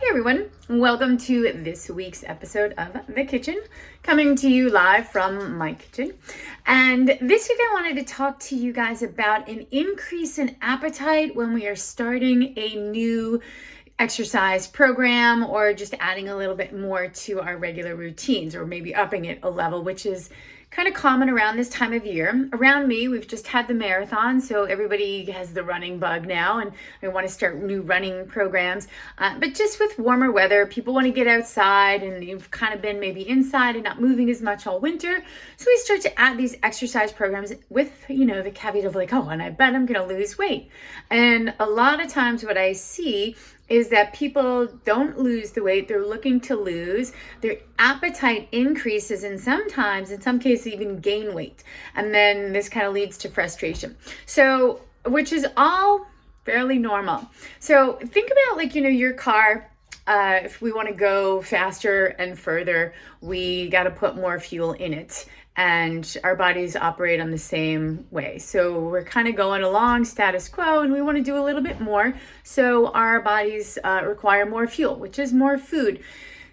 everyone, welcome to this week's episode of The Kitchen, coming to you live from my kitchen. And this week I wanted to talk to you guys about an increase in appetite when we are starting a new exercise program or just adding a little bit more to our regular routines, or maybe upping it a level, which is kind of common around this time of year. Around me, we've just had the marathon, so everybody has the running bug now, and I want to start new running programs. But just with warmer weather, people want to get outside, and you've kind of been maybe inside and not moving as much all winter. So we start to add these exercise programs with, the caveat of like, oh, and I bet I'm going to lose weight. And a lot of times what I see is that people don't lose the weight they're looking to lose. Their appetite increases, and sometimes, in some cases, even gain weight. And then this kind of leads to frustration. So, which is all fairly normal. So think about your car. If we want to go faster and further, we got to put more fuel in it. And our bodies operate on the same way. So we're kind of going along status quo, and we want to do a little bit more. So our bodies require more fuel, which is more food.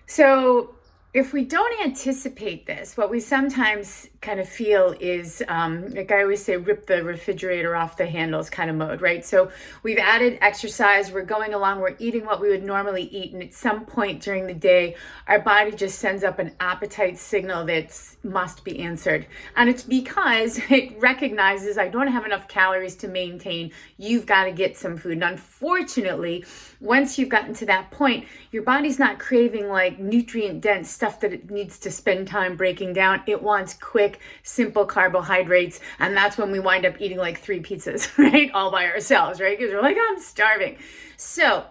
So if we don't anticipate this, what we sometimes kind of feel is, like I always say, rip the refrigerator off the handles kind of mode, right? So we've added exercise, we're going along, we're eating what we would normally eat, and at some point during the day, our body just sends up an appetite signal that must be answered. And it's because it recognizes I don't have enough calories to maintain, you've got to get some food. And unfortunately, once you've gotten to that point, your body's not craving like nutrient-dense stuff that it needs to spend time breaking down. It wants quick, simple carbohydrates, and that's when we wind up eating like 3 pizzas, right? All by ourselves, right? Because we're like, I'm starving. So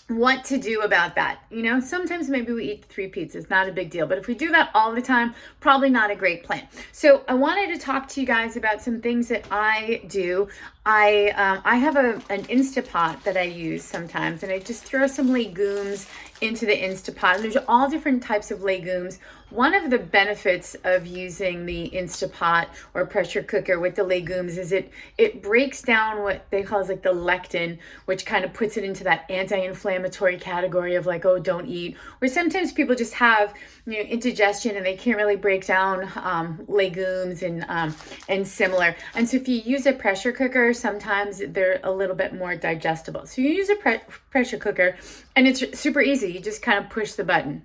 what to do about that? Sometimes maybe we eat 3 pizzas, not a big deal. But if we do that all the time, probably not a great plan. So I wanted to talk to you guys about some things that I do. I have an Instapot that I use sometimes, and I just throw some legumes into the Instapot. And there's all different types of legumes. One of the benefits of using the Instapot or pressure cooker with the legumes is it breaks down what they call like the lectin, which kind of puts it into that anti-inflammatory category of like, oh, don't eat. Or sometimes people just have indigestion and they can't really break down legumes and similar. And so if you use a pressure cooker, sometimes they're a little bit more digestible. So you use a pressure cooker, and it's super easy. You just kind of push the button.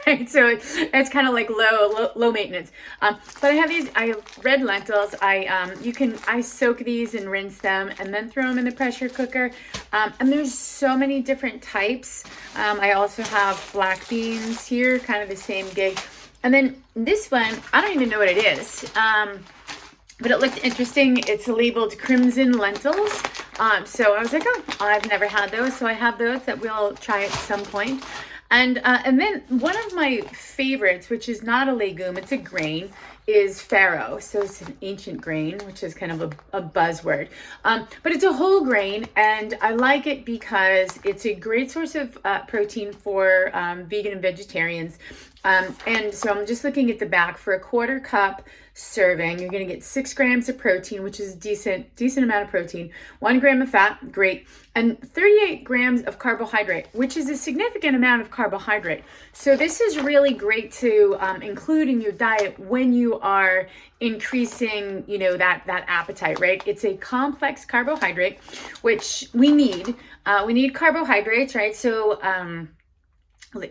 Right, so it's kind of like low maintenance. But I have red lentils. I soak these and rinse them, and then throw them in the pressure cooker. And there's so many different types. I also have black beans here, kind of the same gig. And then this one, I don't even know what it is. But it looked interesting. It's labeled crimson lentils. So I was like, oh, I've never had those. So I have those that we'll try at some point. And then one of my favorites, which is not a legume, it's a grain, is farro. So it's an ancient grain, which is kind of a buzzword. But it's a whole grain, and I like it because it's a great source of protein for vegan and vegetarians. And so I'm just looking at the back. For a 1/4 cup serving, you're going to get 6 grams of protein, which is decent amount of protein, 1 gram of fat, great, and 38 grams of carbohydrate, which is a significant amount of carbohydrate. So this is really great to include in your diet when you are increasing, that appetite, right? It's a complex carbohydrate, which we need. We need carbohydrates, right? So,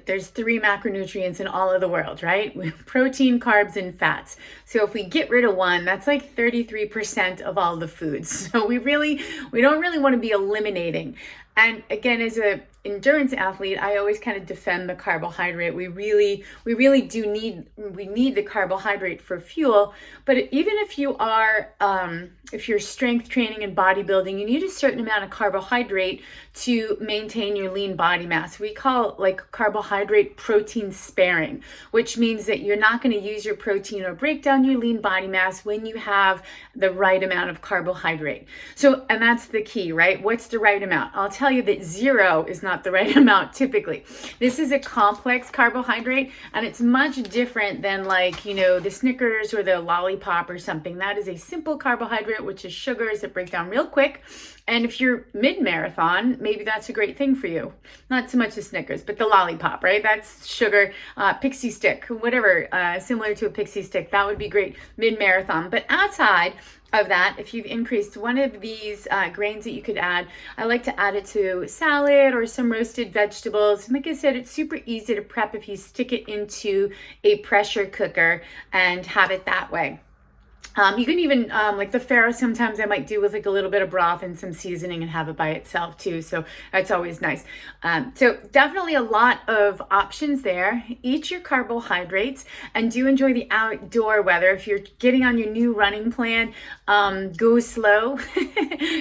there's 3 macronutrients in all of the world, right? Protein, carbs, and fats. So if we get rid of one, that's like 33% of all the foods. So we don't really want to be eliminating. And again, as a endurance athlete, I always kind of defend the carbohydrate. We really do need the carbohydrate for fuel. But even if you are, if you're strength training and bodybuilding, you need a certain amount of carbohydrate to maintain your lean body mass. We call it like carbohydrate protein sparing, which means that you're not going to use your protein or break down your lean body mass when you have the right amount of carbohydrate. So, and that's the key, right? What's the right amount? I'll tell you that 0 is not the right amount typically. This is a complex carbohydrate, and it's much different than like, the Snickers or the lollipop or something. That is a simple carbohydrate, which is sugars that break down real quick. And if you're mid-marathon, maybe that's a great thing for you. Not so much the Snickers, but the lollipop, right? That's sugar, pixie stick, whatever, similar to a pixie stick. That would be great mid-marathon. But outside of that, if you've increased one of these grains that you could add, I like to add it to salad or some roasted vegetables. And like I said, it's super easy to prep if you stick it into a pressure cooker and have it that way. You can even, like the farro, sometimes I might do with like a little bit of broth and some seasoning and have it by itself too. So that's always nice. So definitely a lot of options there. Eat your carbohydrates and do enjoy the outdoor weather. If you're getting on your new running plan, go slow.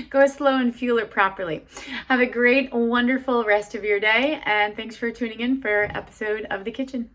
Go slow and fuel it properly. Have a great, wonderful rest of your day. And thanks for tuning in for episode of The Kitchen.